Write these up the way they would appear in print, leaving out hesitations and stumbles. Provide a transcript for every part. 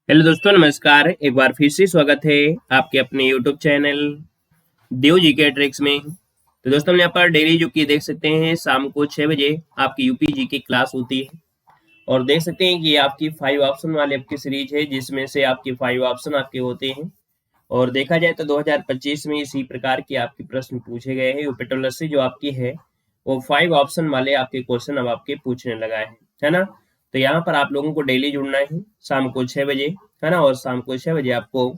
Hello दोस्तों, नमस्कार। एक बार फिर से स्वागत है आपके अपने यूट्यूब चैनल देव जी के ट्रिक्स में। तो दोस्तों, हम यहाँ पर डेली जो कि देख सकते हैं शाम को 6 बजे आपकी यूपी जी की क्लास होती है। और देख सकते हैं कि ये आपकी 5 ऑप्शन वाली आपकी सीरीज है, जिसमें से आपके 5 ऑप्शन आपके होते हैं। और देखा जाए तो 2025 में इसी प्रकार के आपके प्रश्न पूछे गए हैं। यूपीएससी जो आपकी है वो 5 ऑप्शन वाले आपके क्वेश्चन अब आपके पूछने लगा है ना। तो यहाँ पर आप लोगों को डेली जुड़ना है शाम को 6 बजे, है ना। और शाम को 6 बजे आपको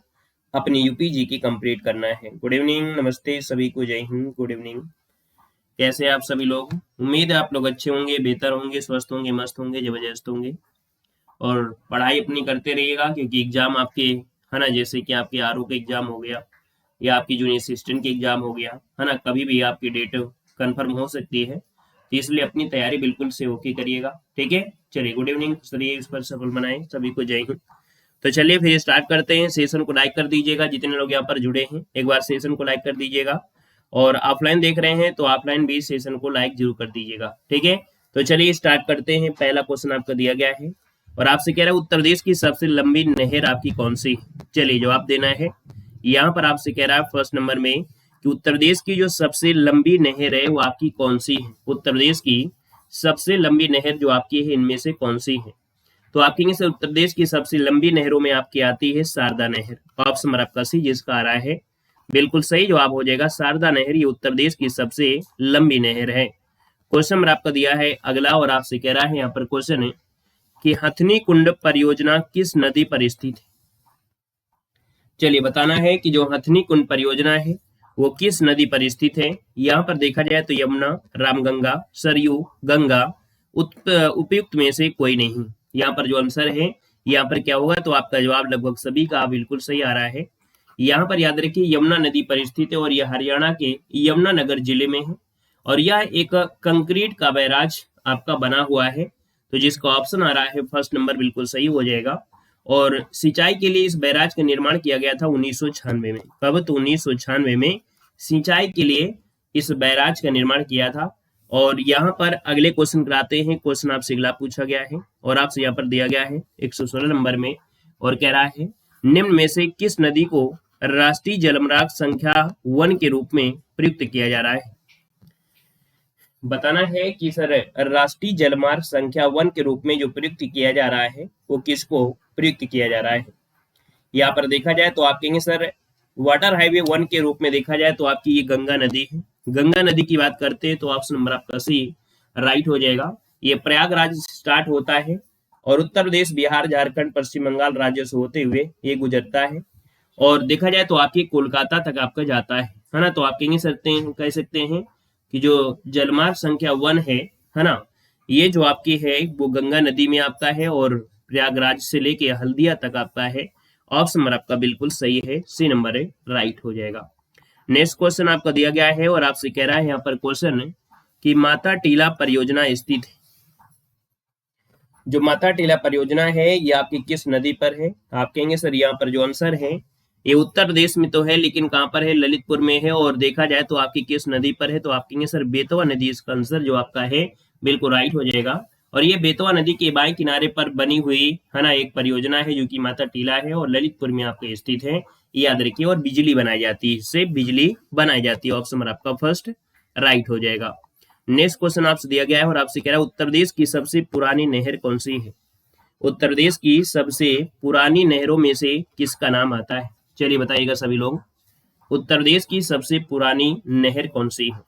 अपनी यूपी जी की कंप्लीट करना है। गुड इवनिंग, नमस्ते सभी को, जय हिंद, गुड इवनिंग। कैसे हैं आप सभी लोग? उम्मीद है आप लोग अच्छे होंगे, बेहतर होंगे, स्वस्थ होंगे, मस्त होंगे, जबरदस्त होंगे। और पढ़ाई अपनी करते रहिएगा, क्योंकि एग्जाम आपके, है ना, जैसे कि आपके आरओ का एग्जाम हो गया या आपकी जूनियर असिस्टेंट की एग्जाम हो गया, है ना, कभी भी आपकी डेट कंफर्म हो सकती है। तो इसलिए अपनी तैयारी बिल्कुल से ओके करिएगा, ठीक है। चलिए, गुड इवनिंग, चलिए इस पर सफल बनाएं, सभी को जय हिंद। तो चलिए फिर स्टार्ट करते हैं। सेशन को लाइक कर दीजिएगा, जितने लोग यहाँ पर जुड़े हैं एक बार सेशन को लाइक कर दीजिएगा। और ऑफलाइन देख रहे हैं तो ऑफलाइन भी सेशन को लाइक जरूर कर दीजिएगा, ठीक है। तो चलिए स्टार्ट करते हैं। पहला क्वेश्चन आपका दिया गया है और आपसे कह रहा है उत्तर प्रदेश की सबसे लंबी नहर आपकी कौन सी है। चलिए जवाब देना है। यहाँ पर आपसे कह रहा है फर्स्ट नंबर में कि उत्तर प्रदेश की जो सबसे लंबी नहर है वो आपकी कौन सी है। उत्तर प्रदेश की सबसे लंबी नहर जो आपकी है इनमें से कौन सी है। तो आप कहेंगे सर उत्तर प्रदेश की सबसे लंबी नहरों में आपकी आती है शारदा नहर। ऑप्शन नंबर आपका सी जिसका आ रहा है बिल्कुल सही जवाब हो जाएगा। शारदा नहर ये उत्तर प्रदेश की सबसे लंबी नहर है। क्वेश्चन नंबर आपका दिया है अगला और आपसे कह रहा है यहाँ पर क्वेश्चन है कि हथनी कुंड परियोजना किस नदी पर स्थित है। चलिए बताना है कि जो हथनी कुंड परियोजना है वो किस नदी पर स्थित है। यहाँ पर देखा जाए तो यमुना, रामगंगा, सरयू, गंगा, उपयुक्त में से कोई नहीं। यहाँ पर जो आंसर है यहाँ पर क्या होगा, तो आपका जवाब लगभग सभी का बिल्कुल सही आ रहा है। यहाँ पर याद रखिए यमुना नदी पर स्थित है और यह हरियाणा के यमुनानगर जिले में है। और यह एक कंक्रीट का बैराज आपका बना हुआ है। तो जिसका ऑप्शन आ रहा है फर्स्ट नंबर बिल्कुल सही हो जाएगा। और सिंचाई के लिए इस बैराज का निर्माण किया गया था 1996 में। कब? तो 1996 में सिंचाई के लिए इस बैराज का निर्माण किया था। और यहाँ पर अगले क्वेश्चन कराते हैं। क्वेश्चन आपसे अगला पूछा गया है और आपसे यहाँ पर दिया गया है 116 नंबर में और कह रहा है निम्न में से किस नदी को राष्ट्रीय जलमार्ग संख्या 1 के रूप में प्रयुक्त किया जा रहा है। बताना है कि सर राष्ट्रीय जलमार्ग संख्या 1 के रूप में जो प्रयुक्त किया जा रहा है वो किसको प्रयुक्त किया जा रहा है। यहाँ पर देखा जाए तो आप कहेंगे सर वाटर हाईवे 1 के रूप में देखा जाए तो आपकी ये गंगा नदी है। गंगा नदी की बात करते हैं तो ऑप्शन नंबर आपका सी राइट हो जाएगा। ये प्रयागराज स्टार्ट होता है और उत्तर प्रदेश, बिहार, झारखंड, पश्चिम बंगाल राज्यों से होते हुए ये गुजरता है। और देखा जाए तो आपकी कोलकाता तक आपका जाता है ना। तो आप कहेंगे कह सकते हैं कि जो जलमार्ग संख्या 1 है ना, ये जो आपकी है वो गंगा नदी में आता है और प्रयागराज से लेके हल्दिया तक आता है। ऑप्शन नंबर आपका बिल्कुल सही है, सी नंबर है राइट हो जाएगा। नेक्स्ट क्वेश्चन आपका दिया गया है और आपसे कह रहा है यहाँ पर क्वेश्चन कि माता टीला परियोजना स्थित है। जो माता टीला परियोजना है ये आपकी किस नदी पर है। आप कहेंगे सर यहाँ पर जो आंसर है ये उत्तर प्रदेश में तो है लेकिन कहाँ पर है, ललितपुर में है। और देखा जाए तो आपकी किस नदी पर है, तो आप कहेंगे सर बेतवा नदी। इसका आंसर जो आपका है बिल्कुल राइट हो जाएगा। और ये बेतवा नदी के बाएं किनारे पर बनी हुई है ना एक परियोजना है जो कि माता टीला है और ललितपुर में आपके स्थित है, याद रखिए। और बिजली बनाई जाती है, इससे बिजली बनाई जाती है। ऑप्शन नंबर आपका फर्स्ट राइट हो जाएगा। नेक्स्ट क्वेश्चन आपसे दिया गया है और आपसे कह रहा है उत्तर प्रदेश की सबसे पुरानी नहर कौन सी है। उत्तर प्रदेश की सबसे पुरानी नहरों में से किसका नाम आता है। चलिए बताइएगा सभी लोग, उत्तर प्रदेश की सबसे पुरानी नहर कौन सी है।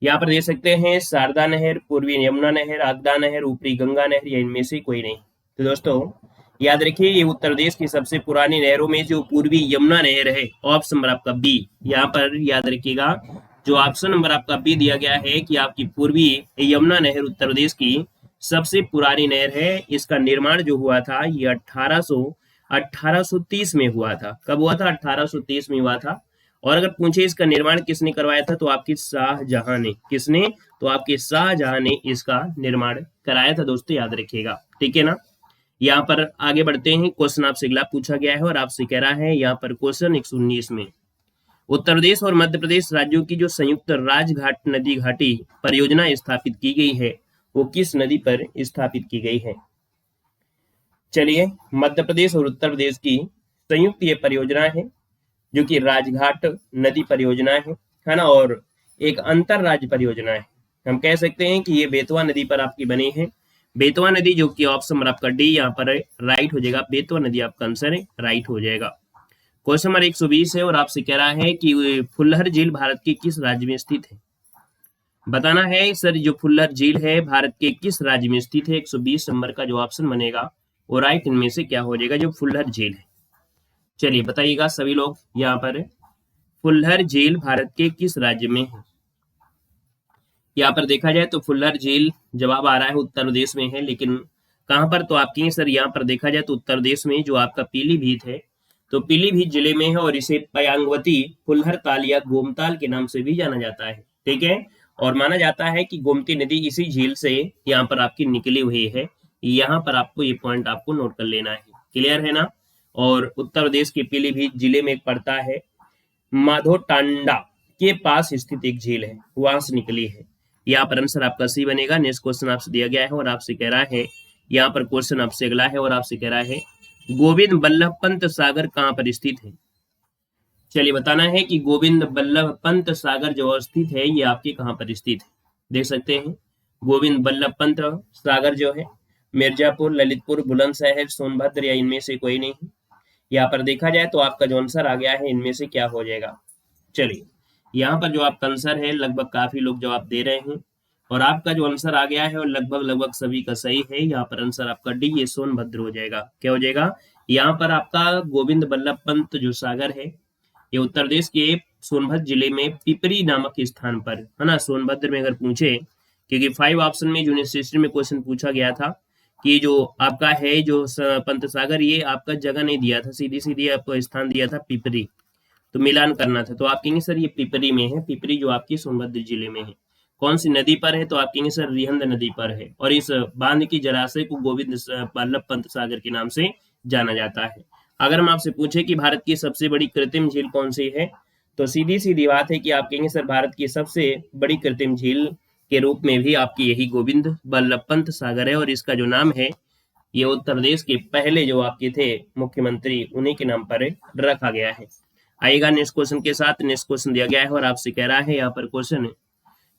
यहाँ पर दे सकते हैं शारदा नहर, पूर्वी यमुना नहर, आगदा नहर, ऊपरी गंगा नहर, या इनमें से कोई नहीं। तो दोस्तों याद रखिए ये उत्तर प्रदेश की सबसे पुरानी नहरों में जो पूर्वी यमुना नहर है, ऑप्शन नंबर आपका बी। यहाँ पर याद रखिएगा जो ऑप्शन नंबर आपका बी दिया गया है कि आपकी पूर्वी यमुना नहर उत्तर प्रदेश की सबसे पुरानी नहर है। इसका निर्माण जो हुआ था ये 1830 में हुआ था। कब हुआ था? 1830 में हुआ था। और अगर पूछे इसका निर्माण किसने करवाया था तो आपकी शाहजहां ने। किसने? तो आपके शाहजहां ने इसका निर्माण कराया था। दोस्तों याद रखिएगा, ठीक है ना। यहाँ पर आगे बढ़ते हैं। क्वेश्चन आपसे अगला पूछा गया है और आपसे कह रहा है यहाँ पर क्वेश्चन 119 में उत्तर प्रदेश और मध्य प्रदेश राज्यों की जो संयुक्त राजघाट नदी घाटी परियोजना स्थापित की गई है वो किस नदी पर स्थापित की गई है? चलिए, मध्य प्रदेश और उत्तर प्रदेश की संयुक्त ये परियोजना है, जो कि राजघाट नदी परियोजना है ना, और एक अंतर राज्य परियोजना है। हम कह सकते हैं कि ये बेतवा नदी पर आपकी बनी है। बेतवा नदी, जो कि ऑप्शन नंबर आपका डी यहाँ पर राइट हो जाएगा। बेतवा नदी आपका आंसर है, राइट हो जाएगा। क्वेश्चन नंबर 120 है और आपसे कह रहा है कि फुल्लर झील भारत के किस राज्य में स्थित है? बताना है सर, जो फुल्लर झील है भारत के किस राज्य में स्थित है। 120 नंबर का जो ऑप्शन बनेगा वो राइट इनमें से क्या हो जाएगा, जो फुल्लर झील है। चलिए बताइएगा सभी लोग यहाँ पर, फुल्लर झील भारत के किस राज्य में है? यहाँ पर देखा जाए तो फुल्लर झील जवाब आ रहा है उत्तर प्रदेश में है, लेकिन कहाँ पर? तो आपके सर यहाँ पर देखा जाए तो उत्तर प्रदेश में जो आपका पीलीभीत है, तो पीलीभीत जिले में है, और इसे पयांगवती फुल्लर ताल या गोमताल के नाम से भी जाना जाता है। ठीक है, और माना जाता है कि गोमती नदी इसी झील से यहाँ पर आपकी निकली हुई है। यहाँ पर आपको ये पॉइंट आपको नोट कर लेना है। क्लियर है ना? और उत्तर प्रदेश के पीलीभीत जिले में पड़ता है, माधो टांडा के पास स्थित एक झील है, वहां से निकली है। यहाँ पर आंसर आपका सी बनेगा। नेक्स्ट क्वेश्चन आपसे दिया गया है और आपसे कह रहा है, यहाँ पर क्वेश्चन आपसे अगला है और आपसे कह रहा है, गोविंद बल्लभ पंत सागर कहाँ पर स्थित है? चलिए बताना है कि गोविंद बल्लभ पंत सागर जो स्थित है, ये आपके कहाँ पर स्थित है। देख सकते हैं, गोविंद बल्लभ पंत सागर जो है मिर्जापुर, ललितपुर, बुलंदशहर, सोनभद्र या इनमें से कोई नहीं। यहाँ पर देखा जाए तो आपका जो आंसर आ गया है, इनमें से क्या हो जाएगा? चलिए, यहाँ पर जो आपका आंसर है, लगभग काफी लोग जवाब दे रहे हैं, और आपका जो आंसर आ गया है और लगभग सभी का सही है। यहाँ पर आंसर आपका डी, ये सोनभद्र हो जाएगा। क्या हो जाएगा? यहाँ पर आपका गोविंद बल्लभ पंत जो सागर है, ये उत्तर प्रदेश के सोनभद्र जिले में पिपरी नामक स्थान पर है ना। सोनभद्र में अगर पूछे, क्योंकि 5 ऑप्शन में यूनिवर्सिटी हिस्ट्री में क्वेश्चन पूछा गया था कि जो आपका है जो पंत सागर, ये आपका जगह नहीं दिया था, सीधी सीधी आपको स्थान दिया था पिपरी, तो मिलान करना था। तो आप कहेंगे सर ये पिपरी में है, पिपरी जो आपकी सोनभद्र जिले में है। कौन सी नदी पर है? तो आप कहेंगे सर रिहंद नदी पर है, और इस बांध की जलाशय को गोविंद बल्लभ पंत सागर के नाम से जाना जाता है। अगर हम आपसे पूछे कि भारत की सबसे बड़ी कृत्रिम झील कौन सी है, तो सीधी सीधी बात है कि आप कहेंगे सर भारत की सबसे बड़ी कृत्रिम झील के रूप में भी आपकी यही गोविंद बल्लभ पंत सागर है, और इसका जो नाम है, ये उत्तर प्रदेश के पहले जो आपके थे मुख्यमंत्री, उन्हीं के नाम पर रखा गया है। आएगा नेक्स्ट क्वेश्चन के साथ। नेक्स्ट क्वेश्चन दिया गया है और आपसे कह रहा है, यहाँ पर क्वेश्चन है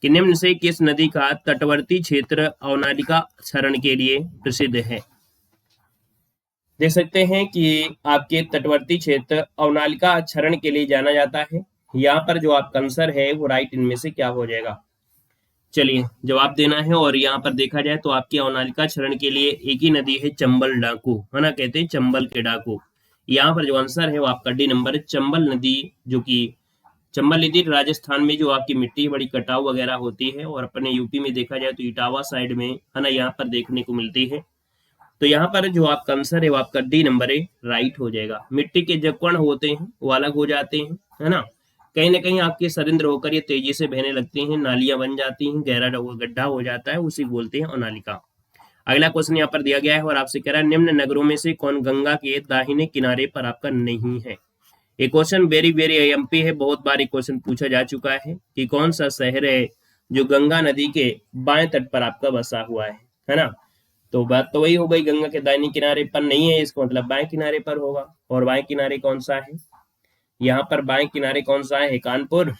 कि निम्न से किस नदी का तटवर्ती क्षेत्र अवनालिका क्षरण के लिए प्रसिद्ध है? देख सकते हैं कि आपके तटवर्ती क्षेत्र अवनालिका क्षरण के लिए जाना जाता है। यहाँ पर जो आपका आंसर है वो राइट इनमें से क्या हो जाएगा? चलिए जवाब देना है, और यहाँ पर देखा जाए तो आपकी अवनालिका क्षरण के लिए एक ही नदी है, चंबल डाकू, है ना, कहते हैं चंबल के डाकू। यहाँ पर जो आंसर है वो आपका डी नंबर, चंबल नदी, जो कि चंबल नदी राजस्थान में जो आपकी मिट्टी बड़ी कटाव वगैरह होती है, और अपने यूपी में देखा जाए तो इटावा साइड में, है ना, यहाँ पर देखने को मिलती है। तो यहाँ पर जो आपका आंसर है वो आपका डी नंबर है, राइट हो जाएगा। मिट्टी के जो कण होते हैं वो अलग हो जाते हैं, है ना, कहीं ना कहीं आपके सरिंद्र होकर ये तेजी से बहने लगते हैं, नालियां बन जाती हैं, गहरा गड्ढा हो जाता है, उसी बोलते हैं अनालिका। अगला क्वेश्चन यहाँ पर दिया गया है और आपसे कह रहा है, निम्न नगरों में से कौन गंगा के दाहिने किनारे पर आपका नहीं है? ये क्वेश्चन वेरी वेरी एमपी है, बहुत बार ये क्वेश्चन पूछा जा चुका है कि कौन सा शहर है जो गंगा नदी के बाएं तट पर आपका बसा हुआ है ना। तो बात तो वही हो गई, गंगा के दाहिने किनारे पर नहीं है, इसका मतलब बाएं किनारे पर होगा। और बाएं किनारे कौन सा है? यहाँ पर बाएं किनारे कौन सा है? कानपुर,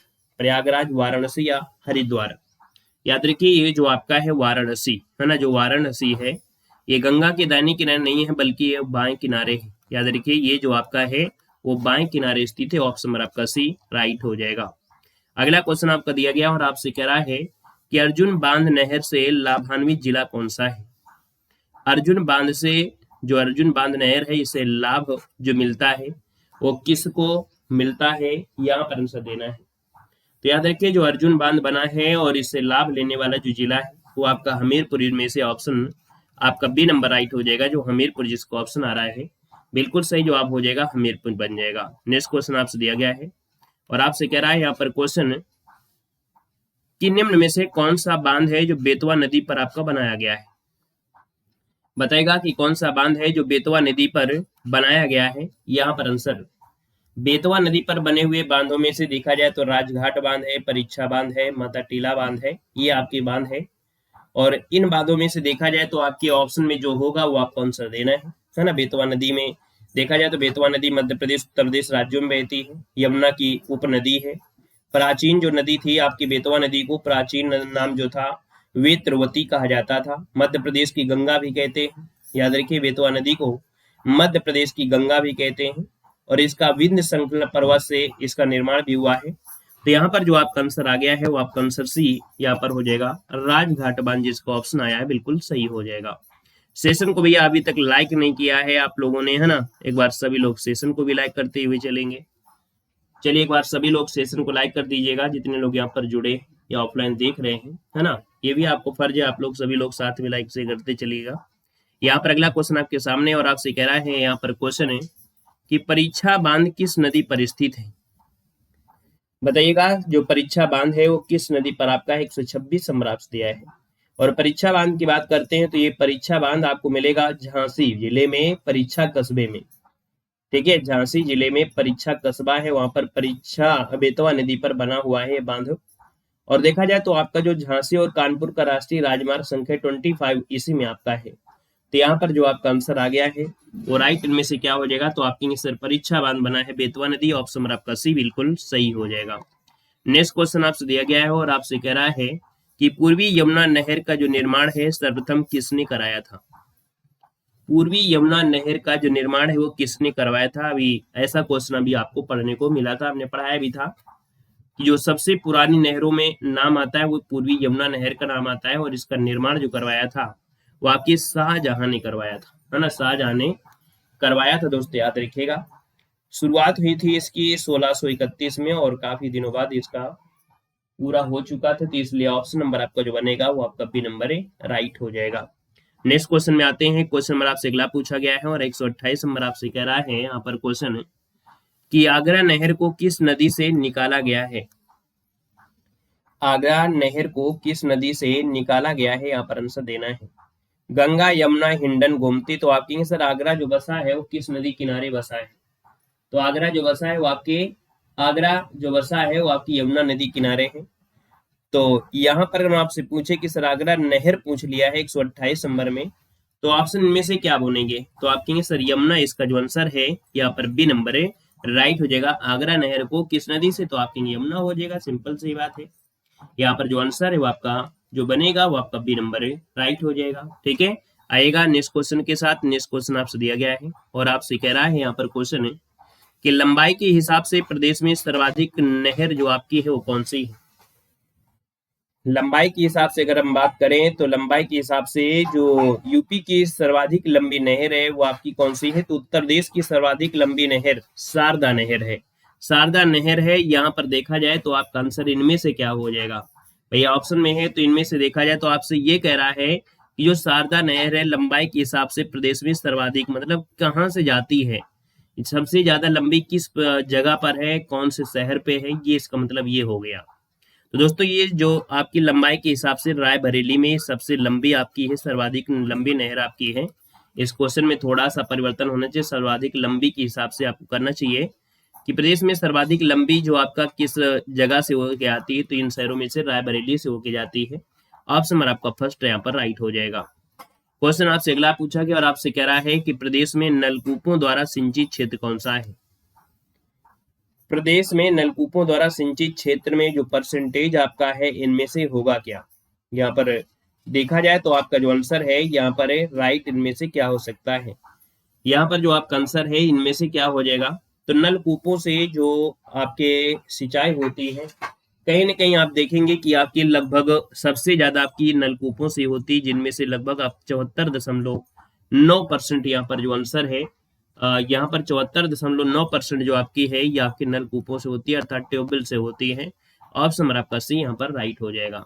प्रयागराज, वाराणसी या हरिद्वार। याद रखिए, ये जो आपका है वाराणसी, है ना, जो वाराणसी है ये गंगा के दाहिने किनारे नहीं है, बल्कि ये बाएं किनारे है। याद रखिए, ये जो आपका है वो बाएं किनारे स्थित है। ऑप्शन नंबर आपका सी राइट हो जाएगा। अगला क्वेश्चन आपका दिया गया और आपसे कह रहा है कि अर्जुन बांध नहर से लाभान्वित जिला कौन सा है? अर्जुन बांध से, जो अर्जुन बांध नहर है, इसे लाभ जो मिलता है वो किसको मिलता है? यहाँ पर आंसर देना है। तो याद रखिए, जो अर्जुन बांध बना है और इससे लाभ लेने वाला जो जिला है वो आपका हमीरपुर में से ऑप्शन आपका बी नंबर राइट हो जाएगा। जो हमीरपुर जिसको ऑप्शन आ रहा है बिल्कुल सही जवाब हो जाएगा, हमीरपुर बन जाएगा। नेक्स्ट क्वेश्चन आपसे दिया गया है और आपसे कह रहा है यहाँ पर क्वेश्चन कि निम्न में से कौन सा बांध है जो बेतवा नदी पर आपका बनाया गया है? बताएगा कि कौन सा बांध है जो बेतवा नदी पर बनाया गया है। यहाँ पर आंसर, बेतवा नदी पर बने हुए बांधों में से देखा जाए तो राजघाट बांध है, परीक्षा बांध है, माता टीला बांध है, ये आपकी बांध है। और इन बांधों में से देखा जाए तो आपके ऑप्शन में जो होगा वो आपको आंसर देना है ना। बेतवा नदी में देखा जाए तो बेतवा नदी मध्य प्रदेश उत्तर प्रदेश राज्यों में बहती है, यमुना की उपनदी है। प्राचीन जो नदी थी आपकी बेतवा नदी को प्राचीन नाम जो था वेत्रवती कहा जाता था। मध्य प्रदेश की गंगा भी कहते हैं, याद रखिए बेतवा नदी को मध्य प्रदेश की गंगा भी कहते हैं। और इसका विंध्य संकलन पर्वत से इसका निर्माण भी हुआ है। तो यहाँ पर जो आपका आंसर आ गया है वो आपका आंसर सी यहाँ पर हो जाएगा, राजघाट बांध जिसका ऑप्शन आया है बिल्कुल सही हो जाएगा। सेशन को भैया अभी तक लाइक नहीं किया है आप लोगों ने, है ना, एक बार सभी लोग सेशन को भी लाइक करते हुए चलेंगे। चलिए एक बार सभी लोग सेशन को लाइक कर दीजिएगा, जितने लोग यहाँ पर जुड़े या ऑफलाइन देख रहे हैं, है ना, ये भी आपको फर्ज है, आप लोग सभी लोग साथ में लाइक से करते चलिएगा। यहाँ पर अगला क्वेश्चन आपके सामने और आपसे कह रहा है, यहाँ पर क्वेश्चन है कि परीक्षा बांध किस नदी पर स्थित है। बताइएगा जो परीक्षा बांध है वो किस नदी पर आपका 126 नंबर आपसे दिया है। और परीक्षा बांध की बात करते हैं तो ये परीक्षा बांध आपको मिलेगा झांसी जिले में परीक्षा कस्बे में, ठीक है, झांसी जिले में परीक्षा कस्बा है, वहां पर परीक्षा बेतवा नदी पर बना हुआ है बांध। और देखा जाए तो आपका जो झांसी और कानपुर का राष्ट्रीय राजमार्ग संख्या 25 इसी में आपका है। तो यहाँ पर जो आपका आंसर आ गया है वो राइट इनमें से क्या हो जाएगा, तो आपकी सर परीक्षा बांध बना है बेतवा नदी, ऑप्शन आपका सी बिल्कुल सही हो जाएगा। नेक्स्ट क्वेश्चन आपसे दिया गया है और आपसे कह रहा है कि पूर्वी यमुना नहर का जो निर्माण है सर्वप्रथम किसने कराया था। पूर्वी यमुना नहर का जो निर्माण है वो किसने करवाया था। अभी ऐसा क्वेश्चन अभी आपको पढ़ने को मिला था, आपने पढ़ाया भी था कि जो सबसे पुरानी नहरों में नाम आता है वो पूर्वी यमुना नहर का नाम आता है, और इसका निर्माण जो करवाया था वो आपकी शाहजहां ने करवाया था, है ना, शाहजहां ने करवाया था। दोस्तों याद रखिएगा, शुरुआत हुई थी इसकी 1631 में और काफी दिनों बाद इसका पूरा हो चुका था, तो इसलिए ऑप्शन नंबर आपका जो बनेगा वो आपका बी नंबर राइट हो जाएगा। नेक्स्ट क्वेश्चन में आते हैं। क्वेश्चन नंबर आपसे अगला पूछा गया है और 128 नंबर आपसे कह रहा है यहाँ पर क्वेश्चन है कि आगरा नहर को किस नदी से निकाला गया है। आगरा नहर को किस नदी से निकाला गया है, यहाँ पर आंसर देना है। गंगा, यमुना, हिंडन, गोमती। तो आप कहेंगे सर आगरा जो बसा है वो किस नदी किनारे बसा है, तो आगरा जो बसा है वो आपकी यमुना नदी किनारे है। तो यहाँ पर हम आपसे पूछे कि सर आगरा नहर पूछ लिया है 128 नंबर में, तो ऑप्शन में से क्या बनेंगे, तो आप कहेंगे सर यमुना इसका जो आंसर है यहाँ पर बी नंबर राइट हो जाएगा। आगरा नहर को किस नदी से, तो आप कहेंगे यमुना हो जाएगा, सिंपल सी बात है। यहाँ पर जो आंसर है वो आपका जो बनेगा वो आपका बी नंबर राइट हो जाएगा। ठीक है, आएगा नेक्स्ट क्वेश्चन के साथ। नेक्स्ट क्वेश्चन आपसे दिया गया है और आपसे कह रहा है यहाँ पर क्वेश्चन है कि लंबाई के हिसाब से प्रदेश में सर्वाधिक नहर जो आपकी है वो कौन सी है। लंबाई के हिसाब से अगर हम बात करें तो लंबाई के हिसाब से जो यूपी की सर्वाधिक लंबी नहर है वो आपकी कौन सी है, तो उत्तर प्रदेश की सर्वाधिक लंबी नहर शारदा नहर है। शारदा नहर है। यहाँ पर देखा जाए तो आपका आंसर इनमें से क्या हो जाएगा, भैया ऑप्शन में है तो इनमें से देखा जाए तो आपसे ये कह रहा है कि जो शारदा नहर है लंबाई के हिसाब से प्रदेश में सर्वाधिक, मतलब कहाँ से जाती है, सबसे ज्यादा लंबी किस जगह पर है, कौन से शहर पे है, ये इसका मतलब ये हो गया। तो दोस्तों ये जो आपकी लंबाई के हिसाब से रायबरेली में सबसे लंबी आपकी है, सर्वाधिक लंबी नहर आपकी है। इस क्वेश्चन में थोड़ा सा परिवर्तन होना चाहिए, सर्वाधिक लंबी के हिसाब से आपको करना चाहिए कि प्रदेश में सर्वाधिक लंबी जो आपका किस जगह से होके आती है, तो इन शहरों में से रायबरेली से होके जाती है। ऑप्शन नंबर आपका फर्स्ट यहाँ पर राइट हो जाएगा। क्वेश्चन आपसे अगला पूछा गया और आपसे कह रहा है कि प्रदेश में नलकूपों द्वारा सिंचित क्षेत्र कौन सा है। प्रदेश में नलकूपों द्वारा सिंचित क्षेत्र में जो परसेंटेज आपका है इनमें से होगा क्या। यहाँ पर देखा जाए तो आपका जो आंसर है यहाँ पर है राइट, इनमें से क्या हो सकता है। यहाँ पर जो आपका आंसर है इनमें से क्या हो जाएगा, तो नलकूपों से जो आपके सिंचाई होती है कहीं ना कहीं आप देखेंगे कि आपकी लगभग सबसे ज्यादा आपकी नलकूपों से होती है, जिनमें से लगभग आप 74.9% यहाँ पर जो आंसर है यहाँ पर 74.9% जो आपकी है ये आपके नलकूपों से होती है, अर्थात ट्यूबवेल से होती है। ऑप्शन नंबर आपका सी यहाँ पर राइट हो जाएगा।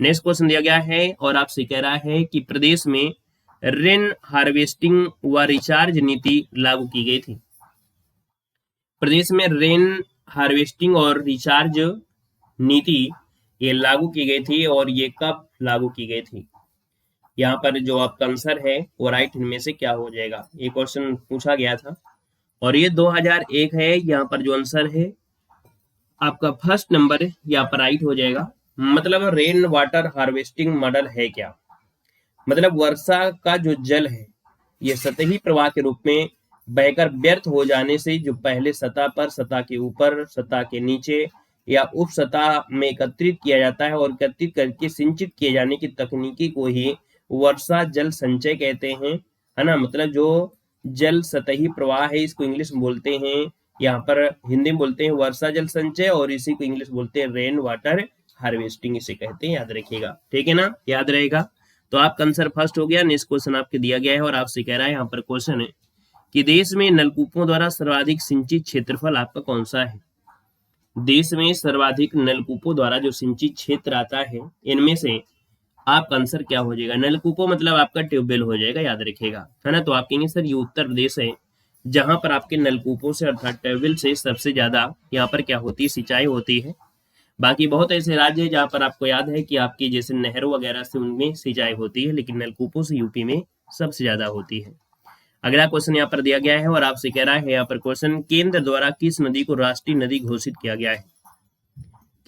नेक्स्ट क्वेश्चन दिया गया है और आपसे कह रहा है कि प्रदेश में रेन हार्वेस्टिंग व रिचार्ज नीति लागू की गई थी। प्रदेश में रेन हार्वेस्टिंग और रिचार्ज नीति ये लागू की गई थी और ये कब लागू की गई थी। यहाँ पर जो आपका आंसर है वो राइट इनमें से क्या हो जाएगा, ये क्वेश्चन पूछा गया था और ये 2001 है। यहाँ पर जो आंसर है आपका फर्स्ट नंबर यहाँ पर राइट हो जाएगा। मतलब रेन वाटर हार्वेस्टिंग मॉडल है क्या? मतलब वर्षा का जो जल है ये सतही प्रवाह के रूप में बहकर व्यर्थ हो जाने से जो पहले सतह पर, सतह के ऊपर, सतह के नीचे या उप सतह में एकत्रित किया जाता है और एकत्रित करके सिंचित किए जाने की तकनीकी को ही वर्षा जल संचय कहते हैं, है ना। मतलब जो जल सतही प्रवाह है इसको इंग्लिश में बोलते हैं, यहाँ पर हिंदी में बोलते हैं वर्षा जल संचय, और इसी को इंग्लिश बोलते हैं रेन वाटर हार्वेस्टिंग, इसे कहते हैं, याद रखिएगा, ठीक है ना, याद रहेगा। तो आपका आंसर फर्स्ट हो गया। नेक्स्ट क्वेश्चन आपके दिया गया है और आपसे कह रहा है यहाँ पर क्वेश्चन है कि देश में नलकूपों द्वारा सर्वाधिक सिंचित क्षेत्रफल आपका कौन सा है? देश में सर्वाधिक नलकूपों द्वारा जो सिंचित क्षेत्र आता है इनमें से आपका आंसर क्या हो जाएगा? नलकूपों मतलब आपका ट्यूबवेल हो जाएगा, याद रखिएगा, है ना। तो आप कहेंगे सर ये उत्तर प्रदेश है जहां पर आपके नलकूपों से अर्थात ट्यूबवेल से सबसे ज्यादा यहाँ पर क्या होती है, सिंचाई होती है। बाकी बहुत ऐसे राज्य है जहाँ पर आपको याद है कि आपकी जैसे नहरों वगैरह से उनमें सिंचाई होती है, लेकिन नलकूपों से यूपी में सबसे ज्यादा होती है। अगला क्वेश्चन यहाँ पर दिया गया है और आपसे कह रहा है यहाँ पर क्वेश्चन, केंद्र द्वारा किस नदी को राष्ट्रीय नदी घोषित किया गया है?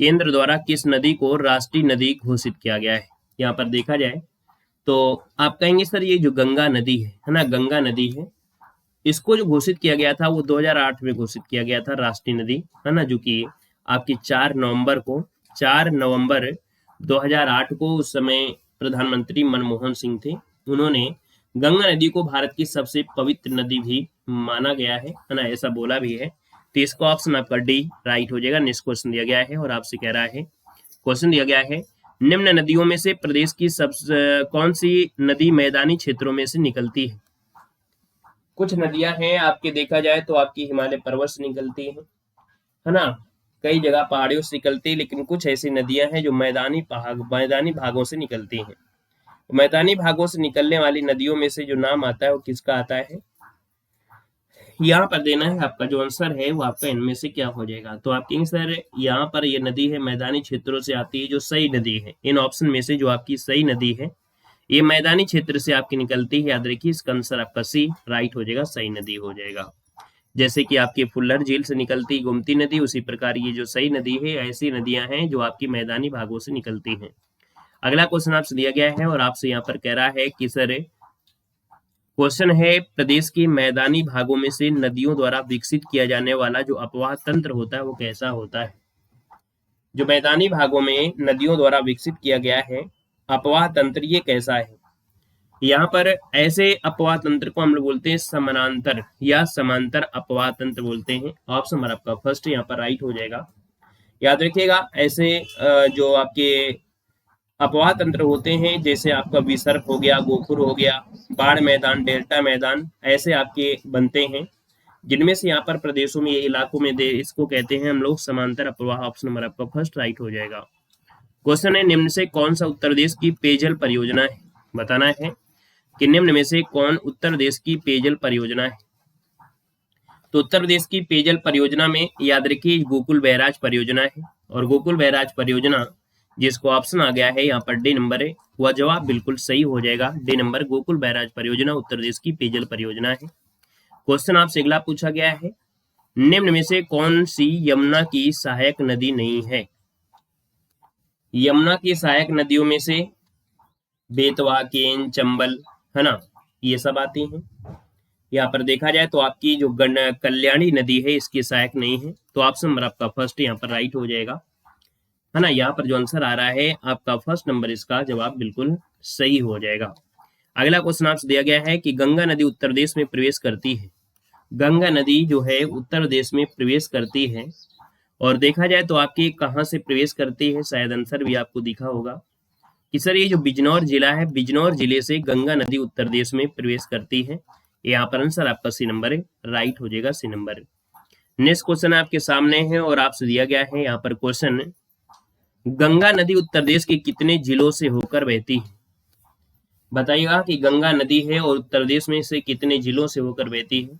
केंद्र द्वारा किस नदी को राष्ट्रीय नदी घोषित किया गया है? यहाँ पर देखा जाए तो आप कहेंगे सर ये जो गंगा नदी है ना, गंगा नदी है, इसको जो घोषित किया गया था वो 2008 में घोषित किया गया था राष्ट्रीय नदी, है ना, जो कि आपकी 4 नवंबर 2008 को उस समय प्रधानमंत्री मनमोहन सिंह थे, उन्होंने गंगा नदी को भारत की सबसे पवित्र नदी भी माना गया है ना, ऐसा बोला भी है। तो इसका ऑप्शन आपका डी राइट हो जाएगा। नेक्स्ट क्वेश्चन दिया गया है और आपसे कह रहा है, क्वेश्चन दिया गया है, निम्न नदियों में से प्रदेश की कौन सी नदी मैदानी क्षेत्रों में से निकलती है? कुछ नदियां हैं आपके देखा जाए तो आपकी हिमालय पर्वत से निकलती है ना, कई जगह पहाड़ियों से निकलती है, लेकिन कुछ ऐसी नदियां हैं जो मैदानी भागों से निकलती हैं। मैदानी भागों से निकलने वाली नदियों में से जो नाम आता है वो किसका आता है? यहाँ पर देना है आपका जो आंसर है वो आपका इनमें से क्या हो जाएगा? तो आप कहेंगे सर यहाँ पर ये नदी है मैदानी क्षेत्रों से आती है, जो सही नदी है इन ऑप्शन में से जो आपकी सही नदी है ये मैदानी क्षेत्र से आपकी निकलती है, याद रखिए इसका आंसर आपका सी राइट हो जाएगा, सही नदी हो जाएगा। जैसे कि आपकी फुल्लर झील से निकलती गोमती नदी, उसी प्रकार ये जो सही नदी है ऐसी नदियां हैं जो आपकी मैदानी भागों से निकलती हैं। अगला क्वेश्चन आपसे दिया गया है और आपसे यहाँ पर कह रहा है कि सर क्वेश्चन है, प्रदेश के मैदानी भागों में से नदियों द्वारा विकसित किया जाने वाला जो अपवाह तंत्र होता है वो कैसा होता है? जो मैदानी भागों में नदियों द्वारा विकसित किया गया है अपवाह तंत्र ये कैसा है? यहाँ पर ऐसे अपवाह तंत्र को हम लोग बोलते हैं समानांतर या समांतर अपवाह तंत्र बोलते हैं। ऑप्शन नंबर आपका फर्स्ट यहाँ पर राइट हो जाएगा। याद रखिएगा ऐसे जो आपके अपवाह तंत्र होते हैं जैसे आपका विसर्प हो गया, गोखुर हो गया, बाढ़ मैदान, डेल्टा मैदान, ऐसे आपके बनते हैं जिनमें से यहाँ पर प्रदेशों में, ये इलाकों में इसको कहते हैं हम लोग समांतर अपवाह। ऑप्शन नंबर आपका फर्स्ट राइट हो जाएगा। क्वेश्चन है, निम्न से कौन सा उत्तर प्रदेश की पेयजल परियोजना है? बताना है कि निम्न में से कौन उत्तर प्रदेश की पेयजल परियोजना है? तो उत्तर प्रदेश की पेयजल परियोजना में याद रखिए गोकुल बैराज परियोजना है, और गोकुल बैराज परियोजना जिसको ऑप्शन आ गया है यहाँ पर डी नंबर है, वह जवाब बिल्कुल सही हो जाएगा। डी नंबर गोकुल बैराज परियोजना उत्तर प्रदेश की पेयजल परियोजना है। क्वेश्चन आपसे अगला पूछा गया है, निम्न में से कौन सी यमुना की सहायक नदी नहीं है? यमुना की सहायक नदियों में से बेतवा, केन, चंबल, है ना, ये सब आती हैं। यहाँ पर देखा जाए तो आपकी जो कल्याणी नदी है इसकी सहायक नहीं है, तो ऑप्शन नंबर आपका फर्स्ट यहाँ पर राइट हो जाएगा, है ना। यहाँ पर जो आंसर आ रहा है आपका फर्स्ट नंबर, इसका जवाब बिल्कुल सही हो जाएगा। अगला क्वेश्चन आपसे दिया गया है कि गंगा नदी उत्तर प्रदेश में प्रवेश करती है। गंगा नदी जो है उत्तर प्रदेश में प्रवेश करती है, और देखा जाए तो आपकी कहाँ से प्रवेश करती है, शायद आंसर भी आपको दिखा होगा कि सर ये जो बिजनौर जिला है, बिजनौर जिले से गंगा नदी उत्तर प्रदेश में प्रवेश करती है। यहाँ पर आंसर आपका सी नंबर है, राइट हो जाएगा, सी नंबर। नेक्स्ट क्वेश्चन आपके सामने है और आपसे दिया गया है यहाँ पर क्वेश्चन, गंगा नदी उत्तर प्रदेश के कितने जिलों से होकर बहती है? बताइएगा कि गंगा नदी है और उत्तर प्रदेश में से कितने जिलों से होकर बहती है?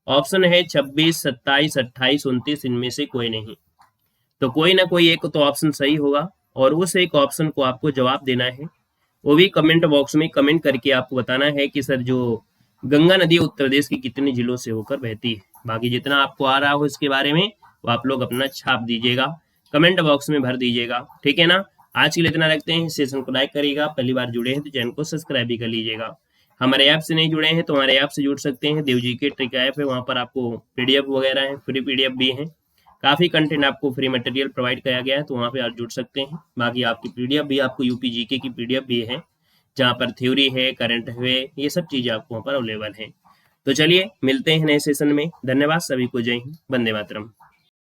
ऑप्शन है 26, 27, 28, 29, इनमें से कोई नहीं। तो कोई ना कोई एक तो ऑप्शन सही होगा और उस एक ऑप्शन को आपको जवाब देना है, वो भी कमेंट बॉक्स में कमेंट करके आपको बताना है कि सर जो गंगा नदी उत्तर प्रदेश के कितने जिलों से होकर बहती है। बाकी जितना आपको आ रहा हो इसके बारे में वो आप लोग अपना छाप दीजिएगा, कमेंट बॉक्स में भर दीजिएगा, ठीक है ना। आज के लिए इतना रखते हैं। सेशन को लाइक करिएगा, पहली बार जुड़े हैं तो चैनल को सब्सक्राइब भी कर लीजिएगा। हमारे ऐप से नहीं जुड़े हैं तो हमारे ऐप से जुड़ सकते हैं। देव जी के ट्रिक ऐप है, वहाँ पर आपको पीडीएफ वगैरह है, फ्री पीडीएफ भी है, काफ़ी कंटेंट आपको फ्री मटेरियल प्रोवाइड किया गया है, तो वहाँ पे आप जुड़ सकते हैं। बाकी आपकी पीडीएफ भी, आपको यूपी जीके की पीडीएफ भी है, जहाँ पर थ्योरी है, करंट है, ये सब चीज़ें आपको वहाँ पर अवेलेबल है। तो चलिए मिलते हैं नए सेशन में। धन्यवाद सभी को। जय हिंद, वंदे मातरम।